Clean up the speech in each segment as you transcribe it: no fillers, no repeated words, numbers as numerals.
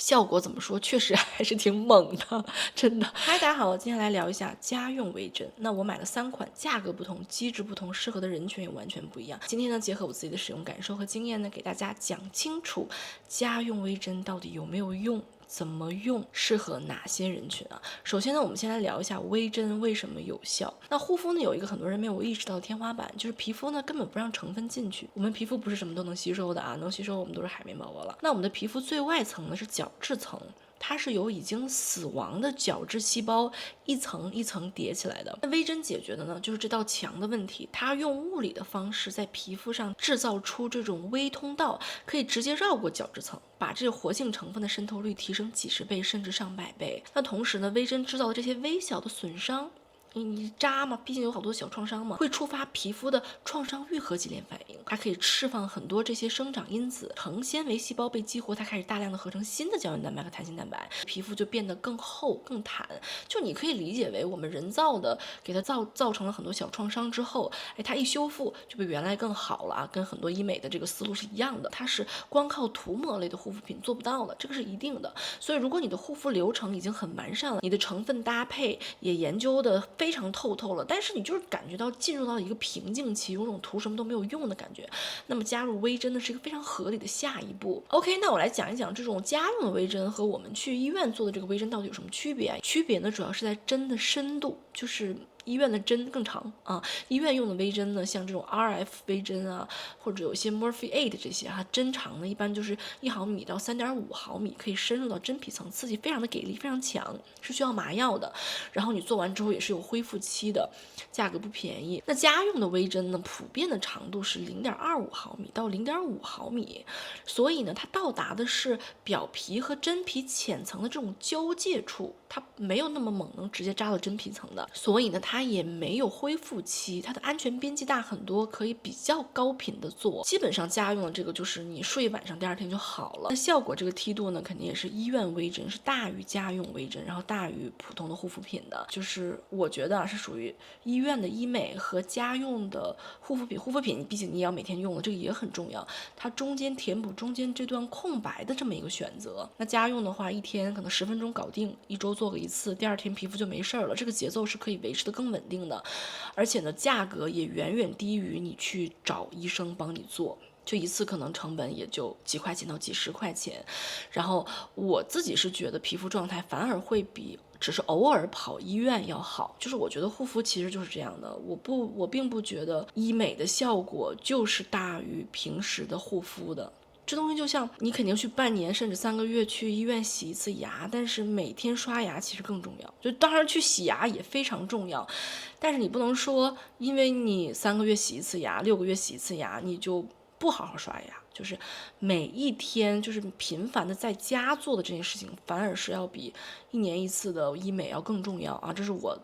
效果怎么说，确实还是挺猛的，真的。嗨，大家好，今天来聊一下家用微针。那我买了3款，价格不同，机制不同，适合的人群也完全不一样。今天呢，结合我自己的使用感受和经验呢，给大家讲清楚家用微针到底有没有用。怎么用，适合哪些人群啊？首先呢，我们先来聊一下微针为什么有效。那护肤呢，有一个很多人没有意识到的天花板，就是皮肤呢根本不让成分进去。我们皮肤不是什么都能吸收的啊，能吸收我们都是海绵宝宝了。那我们的皮肤最外层呢是角质层。它是由已经死亡的角质细胞一层一层叠起来的。那微针解决的呢，就是这道墙的问题。它用物理的方式在皮肤上制造出这种微通道，可以直接绕过角质层，把这个活性成分的渗透率提升几十倍甚至上百倍。那同时呢，微针制造的这些微小的损伤。你扎嘛，毕竟有好多小创伤嘛，会触发皮肤的创伤愈合级联反应，它可以释放很多这些生长因子，成纤维细胞被激活，它开始大量的合成新的胶原蛋白和弹性蛋白，皮肤就变得更厚更弹。就你可以理解为我们人造的给它造成了很多小创伤之后，它一修复就比原来更好了啊，跟很多医美的这个思路是一样的，它是光靠涂抹类的护肤品做不到的，这个是一定的。所以如果你的护肤流程已经很完善了，你的成分搭配也研究的非常透了，但是你就是感觉到进入到一个瓶颈期，有种涂什么都没有用的感觉，那么加入微针呢是一个非常合理的下一步。OK， 那我来讲一讲这种家用的微针和我们去医院做的这个微针到底有什么区别？区别呢主要是在针的深度，就是医院的针更长啊，医院用的微针呢，像这种 RF 微针啊，或者有些 Morphe 8这些哈，针长呢一般就是1毫米到3.5毫米，可以深入到真皮层，刺激非常的给力，非常强，是需要麻药的。然后你做完之后也是有恢复期的，价格不便宜。那家用的微针呢，普遍的长度是0.25毫米到0.5毫米，所以呢，它到达的是表皮和真皮浅层的这种交界处，它没有那么猛，能直接扎到真皮层的。所以呢，它也没有恢复期，它的安全边际大很多，可以比较高频的做。基本上家用的这个就是你睡一晚上，第2天就好了。那效果这个梯度呢，肯定也是医院微针是大于家用微针，然后大于普通的护肤品的。就是我觉得是属于医院的医美和家用的护肤品。护肤品毕竟你也要每天用的，这个也很重要。它中间填补中间这段空白的这么一个选择。那家用的话，一天可能10分钟搞定，一周做个1次，第2天皮肤就没事了。这个节奏是可以维持的更稳定的，而且呢，价格也远远低于你去找医生帮你做。就一次可能成本也就几块钱到几十块钱，然后我自己是觉得皮肤状态反而会比只是偶尔跑医院要好。就是我觉得护肤其实就是这样的，我并不觉得医美的效果就是大于平时的护肤的。这东西就像你肯定去半年甚至3个月去医院洗一次牙，但是每天刷牙其实更重要。就当然去洗牙也非常重要，但是你不能说因为你3个月洗一次牙，6个月洗一次牙，你就不好好刷牙。就是每一天就是频繁的在家做的这件事情，反而是要比1年1次的医美要更重要啊！这是我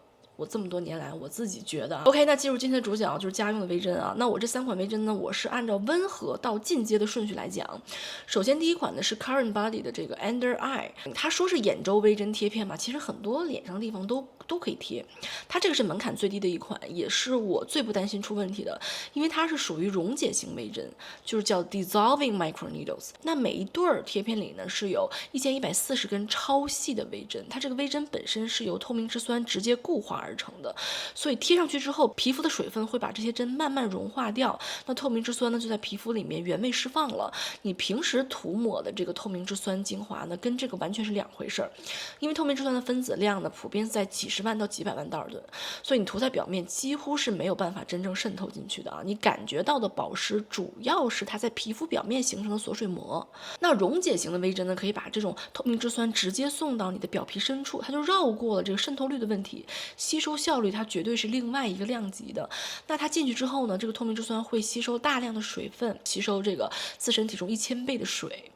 这么多年来我自己觉得。OK， 那进入今天的主讲就是家用的微针啊。那我这3款微针呢，我是按照温和到进阶的顺序来讲。首先第一款呢是 Current Body 的这个 Under Eye， 它说是眼周微针贴片嘛，其实很多脸上的地方都可以贴。它这个是门槛最低的一款，也是我最不担心出问题的，因为它是属于溶解型微针，就是叫 Dissolving Microneedles。那每一对贴片里呢是有1140根超细的微针，它这个微针本身是由透明质酸直接固化而成的，所以贴上去之后，皮肤的水分会把这些针慢慢融化掉，那透明质酸呢就在皮肤里面原位释放了。你平时涂抹的这个透明质酸精华呢，跟这个完全是2回事儿，因为透明质酸的分子量呢普遍在几十万到几百万道尔顿，所以你涂在表面几乎是没有办法真正渗透进去的啊。你感觉到的保湿主要是它在皮肤表面形成的锁水膜。那溶解型的微针呢，可以把这种透明质酸直接送到你的表皮深处，它就绕过了这个渗透率的问题，吸收效率它绝对是另外一个量级的。那它进去之后呢，这个透明质酸会吸收大量的水分，吸收这个自身体重1000倍的水，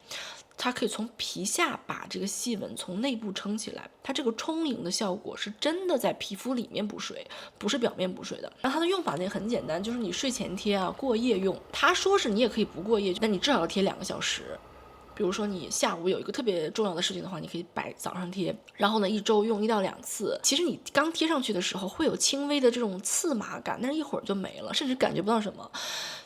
它可以从皮下把这个细纹从内部撑起来。它这个充盈的效果是真的在皮肤里面补水，不是表面补水的。然后它的用法呢也很简单，就是你睡前贴啊，过夜用。他说是你也可以不过夜，但你至少要贴2个小时。比如说你下午有一个特别重要的事情的话，你可以摆早上贴，然后呢1周用1到2次。其实你刚贴上去的时候会有轻微的这种刺麻感，但是一会儿就没了，甚至感觉不到什么，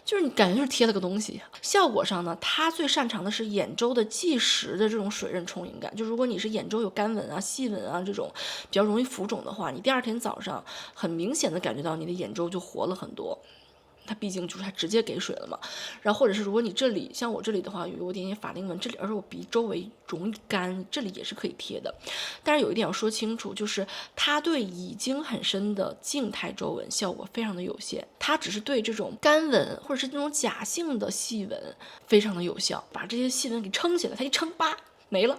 就是你感觉就是贴了个东西。效果上呢，它最擅长的是眼周的即时的这种水润充盈感。就如果你是眼周有干纹啊、细纹啊这种比较容易浮肿的话，你第2天早上很明显的感觉到你的眼周就活了很多。它毕竟就是它直接给水了嘛，然后或者是如果你这里像我这里的话有点点法令纹，这里而且我鼻周围容易干，这里也是可以贴的。但是有一点要说清楚，就是它对已经很深的静态皱纹效果非常的有限，它只是对这种干纹或者是那种假性的细纹非常的有效，把这些细纹给撑起来，它一撑吧没了。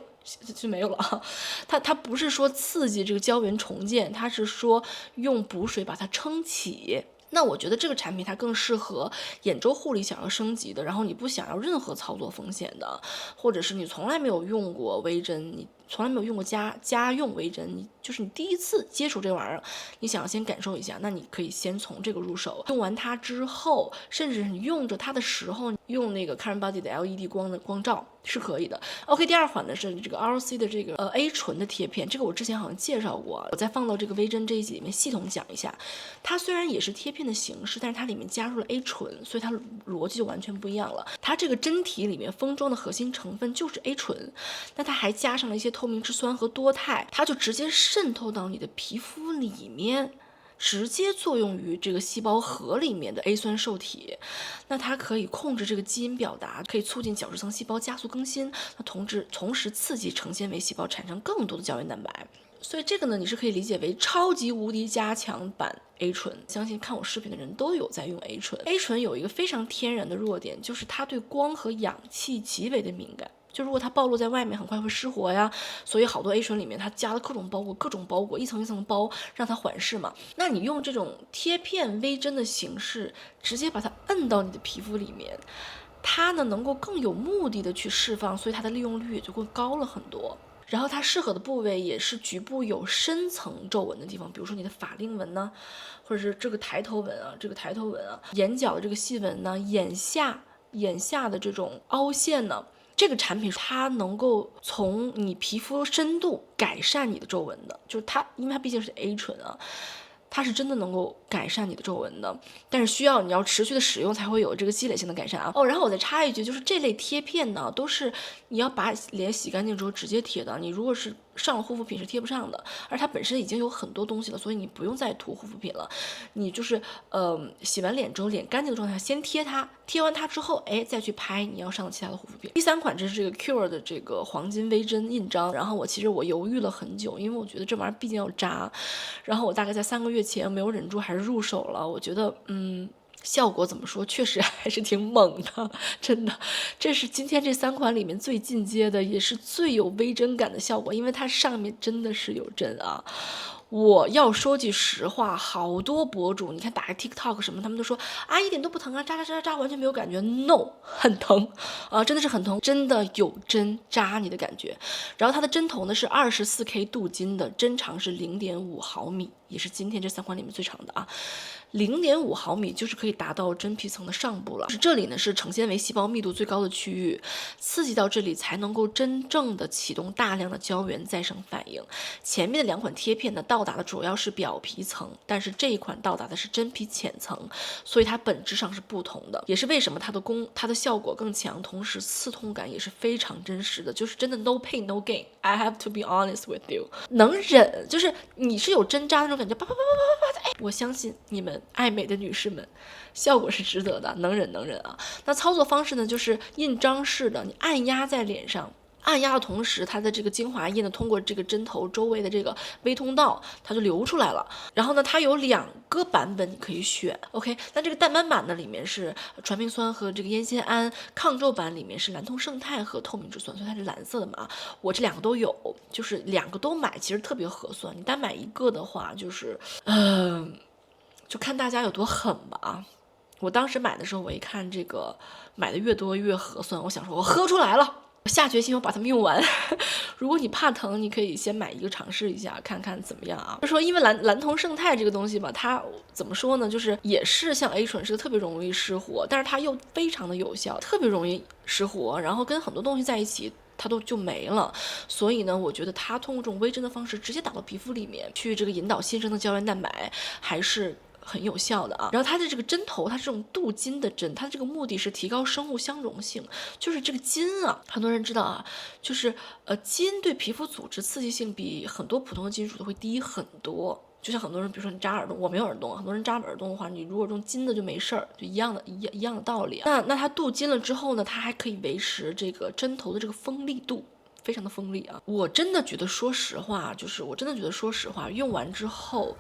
就没有了，它不是说刺激这个胶原重建，它是说用补水把它撑起。那我觉得这个产品它更适合眼周护理想要升级的，然后你不想要任何操作风险的，或者是你从来没有用过微针，你从来没有用过家用微针，你就是你第一次接触这玩意儿，你想要先感受一下，那你可以先从这个入手。用完它之后，甚至是你用着它的时候，用那个 Karen Body 的 LED 光的光照是可以的。OK， 第2款呢是这个 ROC 的这个A 醇的贴片，这个我之前好像介绍过，我再放到这个微针这一集里面系统讲一下。它虽然也是贴片的形式，但是它里面加入了 A 醇，所以它逻辑就完全不一样了。它这个针体里面封装的核心成分就是 A 醇，那它还加上了一些透明质酸和多肽，它就直接渗透到你的皮肤里面，直接作用于这个细胞核里面的 A 酸受体。那它可以控制这个基因表达，可以促进角质层细胞加速更新，那同时刺激成纤维细胞产生更多的胶原蛋白。所以这个呢，你是可以理解为超级无敌加强版 A 醇。相信看我视频的人都有在用 A 醇。A 醇有一个非常天然的弱点，就是它对光和氧气极为的敏感。就如果它暴露在外面，很快会失活呀。所以好多 A 醇里面它加了各种包裹，一层一层的包，让它缓释嘛。那你用这种贴片微针的形式，直接把它摁到你的皮肤里面，它呢能够更有目的的去释放，所以它的利用率也就会高了很多。然后它适合的部位也是局部有深层皱纹的地方，比如说你的法令纹呢，或者是这个抬头纹啊，眼角的这个细纹呢，眼下的这种凹陷呢。这个产品它能够从你皮肤深度改善你的皱纹的，就是它，因为它毕竟是 A 醇啊，它是真的能够改善你的皱纹的，但是需要你要持续的使用才会有这个积累性的改善啊。然后我再插一句，就是这类贴片呢，都是你要把脸洗干净之后直接贴的，你如果是上了护肤品是贴不上的，而它本身已经有很多东西了，所以你不用再涂护肤品了，你就是洗完脸之后脸干净的状态下先贴它，贴完它之后再去拍你要上的其他的护肤品。第3款这是这个 Cure 的这个黄金微针印章，然后我犹豫了很久，因为我觉得这玩意儿毕竟要扎，然后我大概在3个月前没有忍住还是入手了，我觉得效果怎么说，确实还是挺猛的，真的。这是今天这3款里面最进阶的，也是最有微针感的效果，因为它上面真的是有针啊。我要说句实话，好多博主，你看打开 TikTok 什么，他们都说啊一点都不疼啊，扎完全没有感觉 ，no， 很疼啊，真的是很疼，真的有针扎你的感觉。然后它的针头呢是24K 镀金的，针长是0.5毫米，也是今天这3款里面最长的啊。0.5毫米就是可以达到真皮层的上部了，这里呢是成纤维细胞密度最高的区域，刺激到这里才能够真正的启动大量的胶原再生反应。前面的2款贴片呢到达的主要是表皮层，但是这一款到达的是真皮浅层，所以它本质上是不同的，也是为什么它的效果更强，同时刺痛感也是非常真实的，就是真的 no pain no gain。 I have to be honest with you， 能忍，就是你是有针扎那种感觉，啪啪啪啪啪啪，我相信你们爱美的女士们，效果是值得的，能忍啊。那操作方式呢，就是印章式的，你按压在脸上，按压的同时，它的这个精华液呢，通过这个针头周围的这个微通道，它就流出来了。然后呢，它有2个版本你可以选。OK， 那这个淡斑版呢，里面是传明酸和这个烟酰胺，抗皱版里面是蓝通胜肽和透明质酸，所以它是蓝色的嘛。我这2个都有，就是2个都买，其实特别合算。你单买1个的话，就是就看大家有多狠吧啊！我当时买的时候，我一看这个买的越多越合算，我想说我喝出来了。下决心我把它们用完。如果你怕疼，你可以先买一个尝试一下，看看怎么样啊。就说因为蓝铜胜肽这个东西吧，它怎么说呢，就是也是像 A 醇似的特别容易失活，但是它又非常的有效，特别容易失活，然后跟很多东西在一起它就没了。所以呢，我觉得它通过这种微针的方式直接打到皮肤里面去，这个引导新生的胶原蛋白还是很有效的啊。然后它的这个针头，它是这种镀金的针，它的这个目的是提高生物相容性，就是这个金啊，很多人知道啊，就是金对皮肤组织刺激性比很多普通的金属都会低很多。就像很多人，比如说你扎耳洞，我没有耳洞，很多人扎耳洞的话，你如果用金的就没事儿，就一样的道理啊。那它镀金了之后呢，它还可以维持这个针头的这个锋利度。非常的锋利啊！我真的觉得，说实话，用完之后，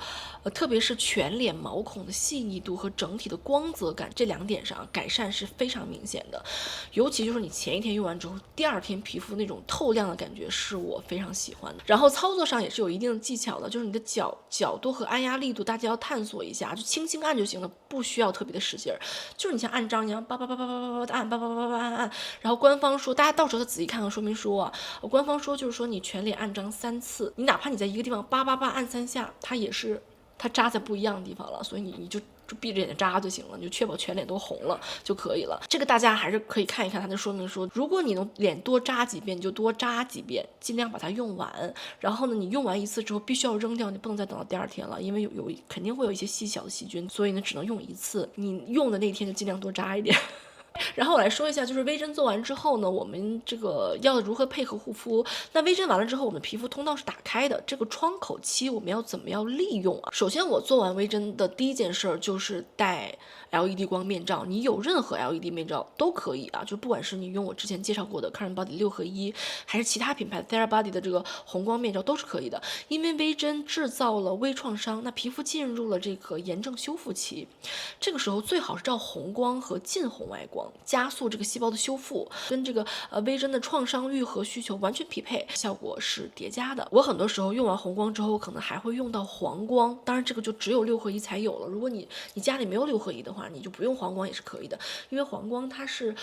特别是全脸毛孔的细腻度和整体的光泽感这2点上改善是非常明显的。尤其就是你前一天用完之后，第2天皮肤那种透亮的感觉是我非常喜欢的。然后操作上也是有一定的技巧的，就是你的角度和按压力度，大家要探索一下，就轻轻按就行了，不需要特别的使劲儿。就是你像按章一样，叭叭的按，叭按。然后官方说，大家到时候再仔细看看说明书啊。官方说就是说你全脸按章3次，你哪怕你在一个地方叭按3下，它也是它扎在不一样的地方了，所以你就闭着眼睛扎就行了，你就确保全脸都红了就可以了。这个大家还是可以看一看它的说明书，如果你能脸多扎几遍，你就多扎几遍，尽量把它用完。然后呢，你用完1次之后必须要扔掉，你不能再等到第2天了，因为肯定会有一些细小的细菌，所以呢只能用1次。你用的那天就尽量多扎一点。然后我来说一下，就是微针做完之后呢，我们这个要如何配合护肤。那微针完了之后，我们的皮肤通道是打开的，这个窗口期我们要怎么样利用啊？首先我做完微针的第一件事就是戴 LED 光面罩，你有任何 LED 面罩都可以啊，就不管是你用我之前介绍过的 Current Body 6合1，还是其他品牌 Therabody 的这个红光面罩都是可以的。因为微针制造了微创伤，那皮肤进入了这个炎症修复期，这个时候最好是照红光和近红外光，加速这个细胞的修复，跟这个微针的创伤愈合需求完全匹配，效果是叠加的。我很多时候用完红光之后，可能还会用到黄光，当然这个就只有6合1才有了。如果你家里没有6合1的话，你就不用黄光也是可以的，因为黄光它是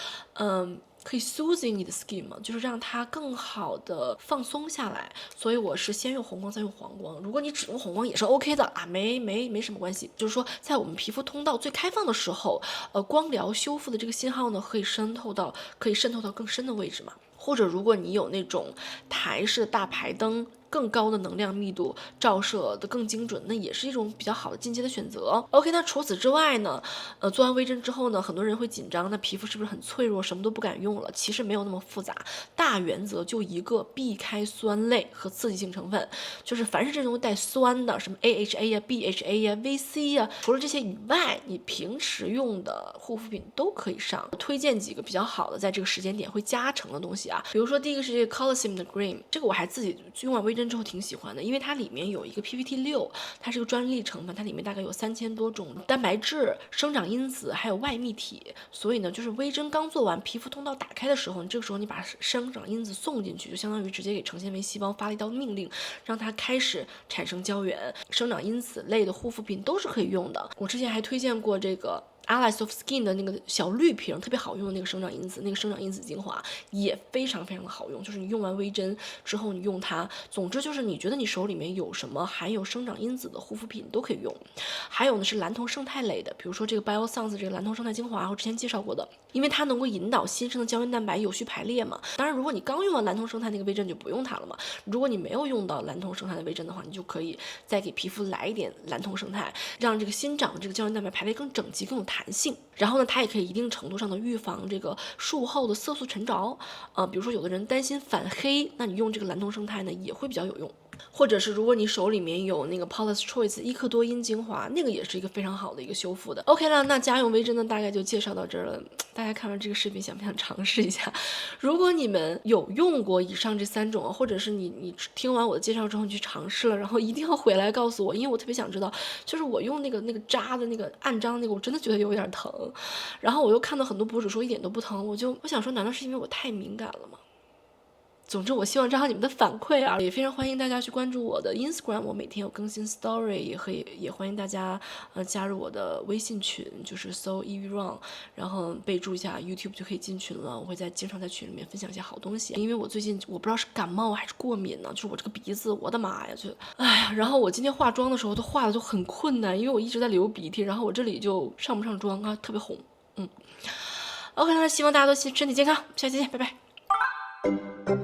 可以 soothing 你的 skin 嘛，就是让它更好的放松下来。所以我是先用红光再用黄光，如果你只用红光也是 OK 的啊，没什么关系。就是说在我们皮肤通道最开放的时候，光疗修复的这个信号呢，可以渗透到更深的位置嘛。或者如果你有那种台式的大排灯，更高的能量密度，照射的更精准，那也是一种比较好的进阶的选择。OK， 那除此之外呢，做完微针之后呢，很多人会紧张，那皮肤是不是很脆弱，什么都不敢用了？其实没有那么复杂，大原则就一个，避开酸类和刺激性成分，就是凡是这种带酸的，什么 AHA 呀、BHA 呀、VC 呀，除了这些以外，你平时用的护肤品都可以上。推荐几个比较好的，在这个时间点会加成的东西啊，比如说第一个是这个 Colosseum 的 Cream， 这个我还自己用完微针之后挺喜欢的，因为它里面有一个 PPT6， 它是个专利成分，它里面大概有3000多种蛋白质、生长因子还有外泌体，所以呢，就是微针刚做完，皮肤通道打开的时候，这个时候你把生长因子送进去，就相当于直接给成纤维细胞发了一道命令，让它开始产生胶原。生长因子类的护肤品都是可以用的，我之前还推荐过这个Allies of Skin 的那个小绿瓶，特别好用的那个生长因子精华也非常的好用，就是你用完微针之后你用它，总之就是你觉得你手里面有什么含有生长因子的护肤品都可以用。还有呢是蓝铜胜肽类的，比如说这个 BioSense 这个蓝铜胜肽精华，我之前介绍过的，因为它能够引导新生的胶原蛋白有序排列嘛。当然如果你刚用完蓝铜胜肽那个微针就不用它了嘛，如果你没有用到蓝铜胜肽的微针的话，你就可以再给皮肤来一点蓝铜胜肽，让这个新长的这个胶原蛋白排列更整齐更有弹性。然后呢，它也可以一定程度上的预防这个术后的色素沉着，比如说有的人担心反黑，那你用这个蓝铜胜肽呢也会比较有用。或者是如果你手里面有那个 Paula's Choice 伊克多因精华，那个也是一个非常好的一个修复的。OK 了，那家用微针呢大概就介绍到这儿了。大家看完这个视频想不想尝试一下？如果你们有用过以上这3种，或者是你听完我的介绍之后你去尝试了，然后一定要回来告诉我，因为我特别想知道，就是我用那个扎的那个按章那个，我真的觉得有点疼，然后我又看到很多博主说一点都不疼，我想说难道是因为我太敏感了吗？总之，我希望知道你们的反馈啊，也非常欢迎大家去关注我的 Instagram， 我每天有更新 Story， 也欢迎大家加入我的微信群，就是搜 EVRun， 然后备注一下 YouTube 就可以进群了。我会经常在群里面分享一些好东西，因为我最近我不知道是感冒还是过敏呢，就是我这个鼻子，我的妈呀，就哎呀，然后我今天化妆的时候都化的就很困难，因为我一直在流鼻涕，然后我这里就上不上妆啊，特别红。OK，那希望大家都身体健康，下期见，拜拜。